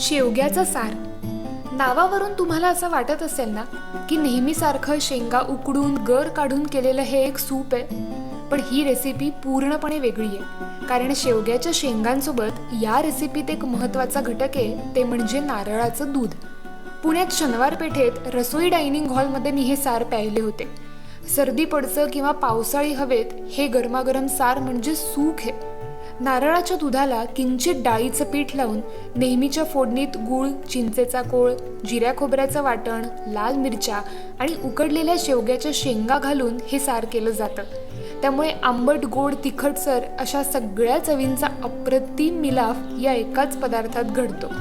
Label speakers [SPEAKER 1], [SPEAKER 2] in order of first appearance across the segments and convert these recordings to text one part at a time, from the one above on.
[SPEAKER 1] शेवग्याचं सार. नावावरून तुम्हाला असं वाटत असेल ना की नेहमीसारखं शेंगा उकडून गर काढून केलेलं हे एक सूप आहे. पण ही रेसिपी पूर्णपणे वेगळी आहे, कारण शेवग्याच्या शेंगांसोबत या रेसिपीत एक महत्त्वाचा घटक आहे, ते म्हणजे नारळाचं दूध. पुण्यात शनिवार पेठेत रसोई डायनिंग हॉलमध्ये मी हे सार प्यायले होते. सर्दी पडसं किंवा पावसाळी हवेत हे गरमागरम सार म्हणजे सुख आहे. नारळाच्या दुधाला किंचित डाळीचं पीठ लावून नेहमीच्या फोडणीत गूळ, चिंचेचा कोळ, जिऱ्या खोबऱ्याचं वाटण, लाल मिरच्या आणि उकडलेल्या शेवग्याच्या शेंगा घालून हे सार केलं जातं. त्यामुळे आंबट, गोड, तिखटसर अशा सगळ्या चवींचा अप्रतिम मिलाफ या एकाच पदार्थात घडतो.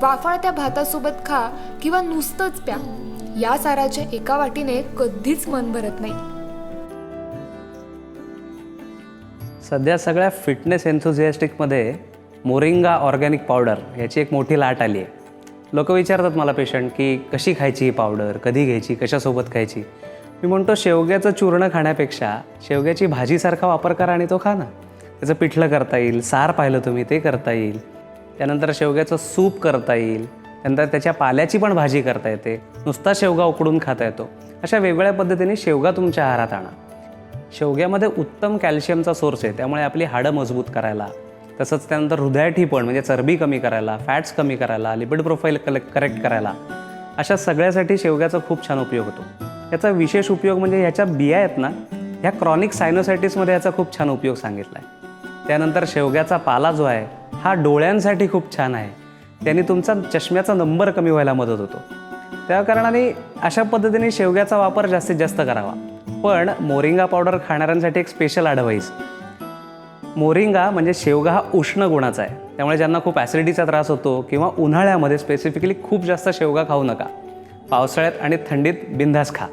[SPEAKER 1] वाफाळत्या भातासोबत खा किंवा नुसतंच प्या, या साराच्या एका वाटीने कधीच मन भरत नाही.
[SPEAKER 2] सध्या सगळ्या फिटनेस एन्थुझियास्टिकमध्ये मोरिंगा ऑर्गॅनिक पावडर याची एक मोठी लाट आली आहे. लोक विचारतात मला पेशंट की कशी खायची ही पावडर, कधी घ्यायची, कशासोबत खायची. मी म्हणतो शेवग्याचं चूर्ण खाण्यापेक्षा शेवग्याची भाजीसारखा वापर करा आणि तो खा ना. त्याचं पिठलं करता येईल, सार पाहिलं तुम्ही ते करता येईल, त्यानंतर शेवग्याचं सूप करता येईल, त्यानंतर त्याच्या पाल्याची पण भाजी करता येते, नुसता शेवगा उकडून खाता येतो. अशा वेगवेगळ्या पद्धतीने शेवगा तुमच्या आहारात आणा. शेवग्यामध्ये उत्तम कॅल्शियमचा सोर्स आहे, त्यामुळे आपली हाडं मजबूत करायला, तसंच त्यानंतर हृदयाठीपण म्हणजे चरबी कमी करायला, फॅट्स कमी करायला, लिपिड प्रोफाईल करेक्ट करायला, अशा सगळ्यासाठी शेवग्याचा खूप छान उपयोग होतो. याचा विशेष उपयोग म्हणजे ह्याच्या बिया आहेत ना, ह्या क्रॉनिक सायनोसायटिसमध्ये याचा खूप छान उपयोग सांगितला आहे. त्यानंतर शेवग्याचा पाला जो आहे हा डोळ्यांसाठी खूप छान आहे, त्याने तुमचा चष्म्याचा नंबर कमी व्हायला मदत होतो. त्या कारणाने अशा पद्धतीने शेवग्याचा वापर जास्तीत जास्त करावा. पण मोरिंगा पावडर खाणाऱ्यांसाठी एक स्पेशल ॲडवाईस. मोरिंगा म्हणजे शेवगा हा उष्ण गुणाचा आहे, त्यामुळे ज्यांना खूप ॲसिडिटीचा त्रास होतो किंवा उन्हाळ्यामध्ये स्पेसिफिकली खूप जास्त शेवगा खाऊ नका. पावसाळ्यात आणि थंडीत बिनधास्त खा.